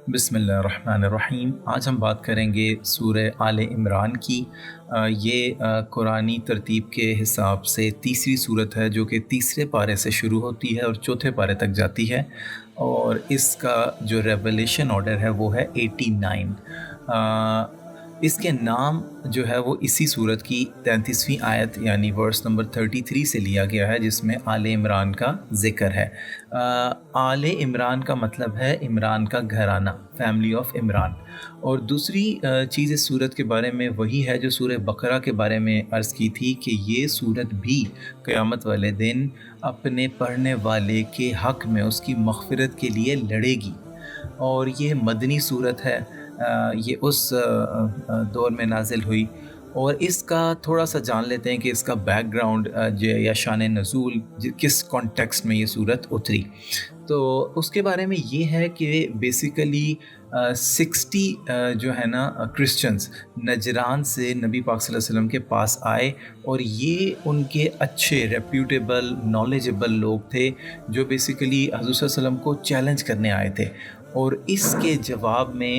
بسم اللہ الرحمن الرحیم۔ آج ہم بات کریں گے سورہ آل عمران کی۔ یہ قرآنی ترتیب کے حساب سے تیسری صورت ہے جو کہ تیسرے پارے سے شروع ہوتی ہے اور چوتھے پارے تک جاتی ہے، اور اس کا جو ریولیشن آرڈر ہے وہ ہے 89۔ اس کے نام جو ہے وہ اسی صورت کی 33ویں آیت یعنی ورس نمبر 33 سے لیا گیا ہے، جس میں آل عمران کا ذکر ہے۔ آل عمران کا مطلب ہے عمران کا گھرانہ، فیملی آف عمران۔ اور دوسری چیز اس صورت کے بارے میں وہی ہے جو سورہ بقرہ کے بارے میں عرض کی تھی کہ یہ صورت بھی قیامت والے دن اپنے پڑھنے والے کے حق میں اس کی مغفرت کے لیے لڑے گی، اور یہ مدنی صورت ہے۔ یہ اس دور میں نازل ہوئی، اور اس کا تھوڑا سا جان لیتے ہیں کہ اس کا بیک گراؤنڈ یا شان نزول کس کانٹیکسٹ میں یہ صورت اتری۔ تو اس کے بارے میں یہ ہے کہ بیسیکلی 60 جو ہے نا کرسچنز نجران سے نبی پاک صلی اللہ علیہ وسلم کے پاس آئے، اور یہ ان کے اچھے ریپیوٹیبل نالجبل لوگ تھے جو بیسیکلی حضور صلی اللہ علیہ وسلم کو چیلنج کرنے آئے تھے۔ اور اس کے جواب میں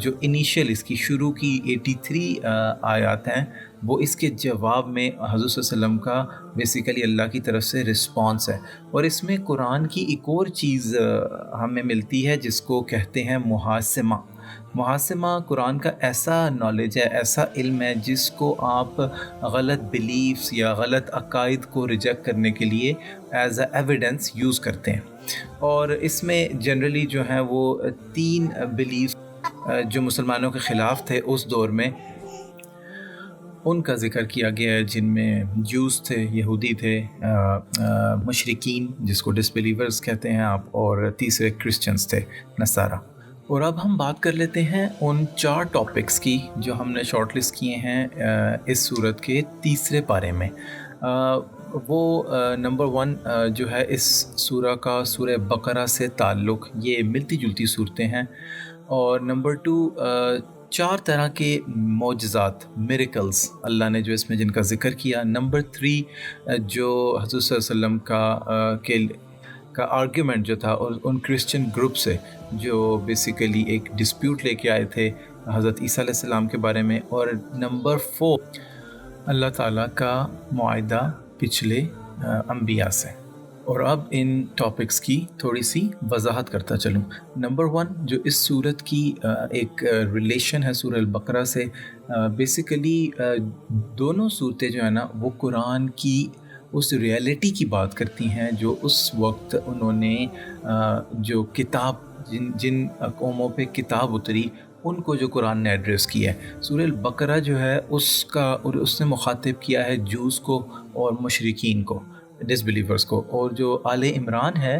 جو انیشیل اس کی شروع کی 83 آیات ہیں، وہ اس کے جواب میں حضور صلی اللہ علیہ وسلم کا بیسیکلی اللہ کی طرف سے رسپانس ہے۔ اور اس میں قرآن کی ایک اور چیز ہمیں ملتی ہے جس کو کہتے ہیں محاسمہ۔ محاسمہ قرآن کا ایسا نالج ہے، ایسا علم ہے جس کو آپ غلط بلیفز یا غلط عقائد کو ریجیکٹ کرنے کے لیے ایز اے ایویڈنس یوز کرتے ہیں۔ اور اس میں جنرلی جو ہیں وہ 3 بلیفز جو مسلمانوں کے خلاف تھے اس دور میں، ان کا ذکر کیا گیا ہے، جن میں جوز تھے، یہودی تھے، مشرکین جس کو ڈس بلیورز کہتے ہیں آپ، اور تیسرے کرسچنز تھے، نصارہ۔ اور اب ہم بات کر لیتے ہیں ان 4 ٹاپکس کی جو ہم نے شارٹ لسٹ کیے ہیں اس صورت کے تیسرے پارے میں۔ وہ نمبر 1 جو ہے اس سورہ کا سورہ بقرہ سے تعلق، یہ ملتی جلتی صورتیں ہیں۔ اور نمبر 2 4 طرح کے معجزات، میریکلز اللہ نے جو اس میں جن کا ذکر کیا۔ نمبر 3 جو حضرت صلی اللہ علیہ وسلم کا آرگیومنٹ جو تھا اور ان کرسچن گروپ سے جو بیسیکلی ایک ڈسپیوٹ لے کے آئے تھے حضرت عیسیٰ علیہ السلام کے بارے میں۔ اور نمبر 4 اللہ تعالیٰ کا معاہدہ پچھلے انبیاء سے۔ اور اب ان ٹاپکس کی تھوڑی سی وضاحت کرتا چلوں۔ نمبر 1 جو اس صورت کی ایک ریلیشن ہے سورہ البقرہ سے، بیسیکلی دونوں صورتیں جو ہیں نا وہ قرآن کی اس ریئلٹی کی بات کرتی ہیں جو اس وقت انہوں نے جو کتاب جن قوموں پہ کتاب اتری ان کو جو قرآن نے ایڈریس کیا ہے۔ سورہ البقرہ جو ہے اس نے مخاطب کیا ہے جوز کو اور مشرکین کو، ڈس بلیورز کو، اور جو آل عمران ہے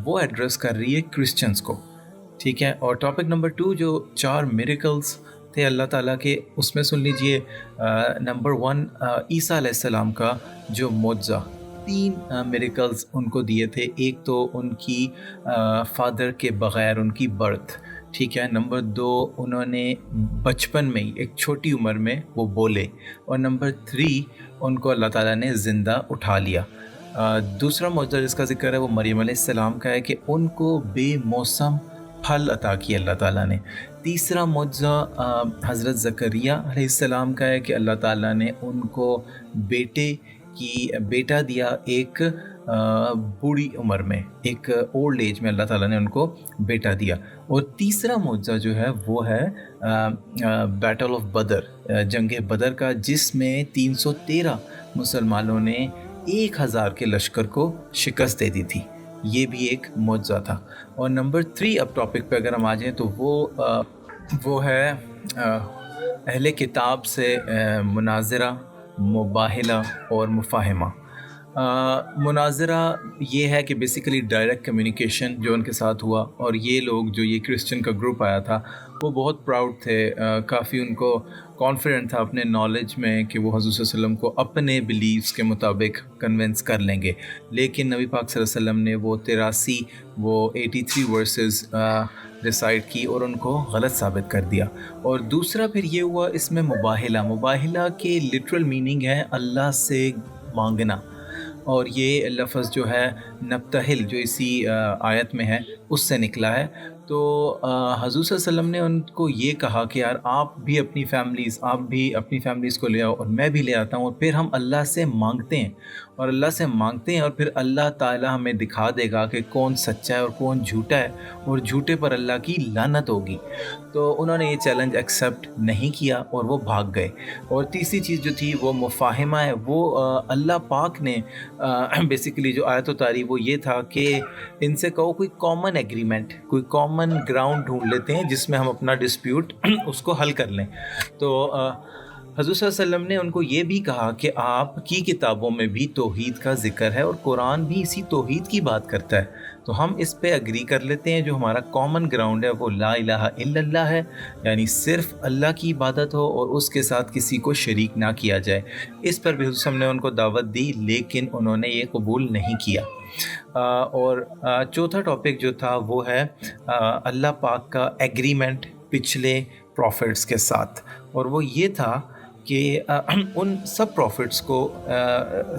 وہ ایڈریس کر رہی ہے کرسچنز کو، ٹھیک ہے۔ اور ٹاپک نمبر 2 جو 4 میریکلز تھے اللہ تعالیٰ کے، اس میں سن لیجئے نمبر 1 عیسیٰ علیہ السلام کا جو معجزہ، 3 میریکلز ان کو دیے تھے۔ ایک تو ان کی فادر کے بغیر ان کی برتھ، ٹھیک ہے۔ نمبر 2 انہوں نے بچپن میں ہی ایک چھوٹی عمر میں وہ بولے، اور نمبر 3 ان کو اللہ تعالیٰ نے زندہ اٹھا لیا۔ دوسرا معجزہ جس کا ذکر ہے وہ مریم علیہ السلام کا ہے کہ ان کو بے موسم پھل عطا کیا اللہ تعالیٰ نے۔ تیسرا معجزہ حضرت زکریا علیہ السلام کا ہے کہ اللہ تعالیٰ نے ان کو بیٹا دیا ایک بوڑھی عمر میں، ایک اولڈ ایج میں اللہ تعالیٰ نے ان کو بیٹا دیا۔ اور تیسرا معجزہ جو ہے وہ ہے بیٹل آف بدر، جنگ بدر کا، جس میں 313 مسلمانوں نے 1000 کے لشکر کو شکست دے دی تھی، یہ بھی ایک معجزہ تھا۔ اور نمبر 3 اب ٹاپک پہ اگر ہم آ جائیں تو وہ ہے اہل کتاب سے مناظرہ، مباہلہ اور مفاہمہ۔ مناظرہ یہ ہے کہ بیسیکلی ڈائریکٹ کمیونیکیشن جو ان کے ساتھ ہوا، اور یہ لوگ جو یہ کرسچن کا گروپ آیا تھا وہ بہت پراؤڈ تھے، کافی ان کو کانفیڈنٹ تھا اپنے نالج میں کہ وہ حضور صلی اللہ علیہ وسلم کو اپنے بلیفز کے مطابق کنونس کر لیں گے، لیکن نبی پاک صلی اللہ علیہ وسلم نے وہ 83 ورسز ڈیسائیڈ کی اور ان کو غلط ثابت کر دیا۔ اور دوسرا پھر یہ ہوا اس میں مباہلہ کے لٹرل میننگ ہے اللہ سے مانگنا، اور یہ لفظ جو ہے نبتہل جو اسی آیت میں ہے اس سے نکلا ہے۔ تو حضور صلی اللہ علیہ وسلم نے ان کو یہ کہا کہ یار آپ بھی اپنی فیملیز کو لے آؤ اور میں بھی لے آتا ہوں، اور پھر ہم اللہ سے مانگتے ہیں، اور پھر اللہ تعالی ہمیں دکھا دے گا کہ کون سچا ہے اور کون جھوٹا ہے، اور جھوٹے پر اللہ کی لعنت ہوگی۔ تو انہوں نے یہ چیلنج ایکسیپٹ نہیں کیا اور وہ بھاگ گئے۔ اور تیسری چیز جو تھی وہ مفاہمہ ہے، وہ اللہ پاک نے بیسیکلی جو آیت اتاری وہ یہ تھا کہ ان سے کہو کوئی کامن ایگریمنٹ، کوئی کامن گراؤنڈ ڈھونڈ لیتے ہیں جس میں ہم اپنا ڈسپیوٹ اس کو حل کر لیں۔ تو حضور صلی اللہ علیہ وسلم نے ان کو یہ بھی کہا کہ آپ کی کتابوں میں بھی توحید کا ذکر ہے اور قرآن بھی اسی توحید کی بات کرتا ہے، تو ہم اس پہ اگری کر لیتے ہیں۔ جو ہمارا کامن گراؤنڈ ہے وہ لا الہ الا اللہ ہے، یعنی صرف اللہ کی عبادت ہو اور اس کے ساتھ کسی کو شریک نہ کیا جائے۔ اس پر بھی حضور صلی اللہ علیہ وسلم نے ان کو دعوت دی، لیکن انہوں نے یہ قبول نہیں کیا۔ اور چوتھا ٹاپک جو تھا وہ ہے اللہ پاک کا ایگریمنٹ پچھلے پروفٹس کے ساتھ، اور وہ یہ تھا کہ ان سب پروفٹس کو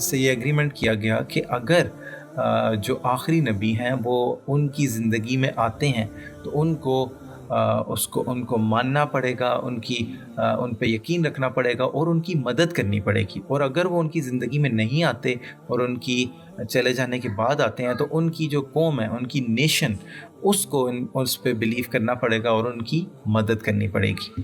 سے یہ ایگریمنٹ کیا گیا کہ اگر جو آخری نبی ہیں وہ ان کی زندگی میں آتے ہیں تو ان کو ماننا پڑے گا، ان پہ یقین رکھنا پڑے گا اور ان کی مدد کرنی پڑے گی، اور اگر وہ ان کی زندگی میں نہیں آتے اور ان کی چلے جانے کے بعد آتے ہیں تو ان کی جو قوم ہے، ان کی نیشن، اس پہ بلیو کرنا پڑے گا اور ان کی مدد کرنی پڑے گی۔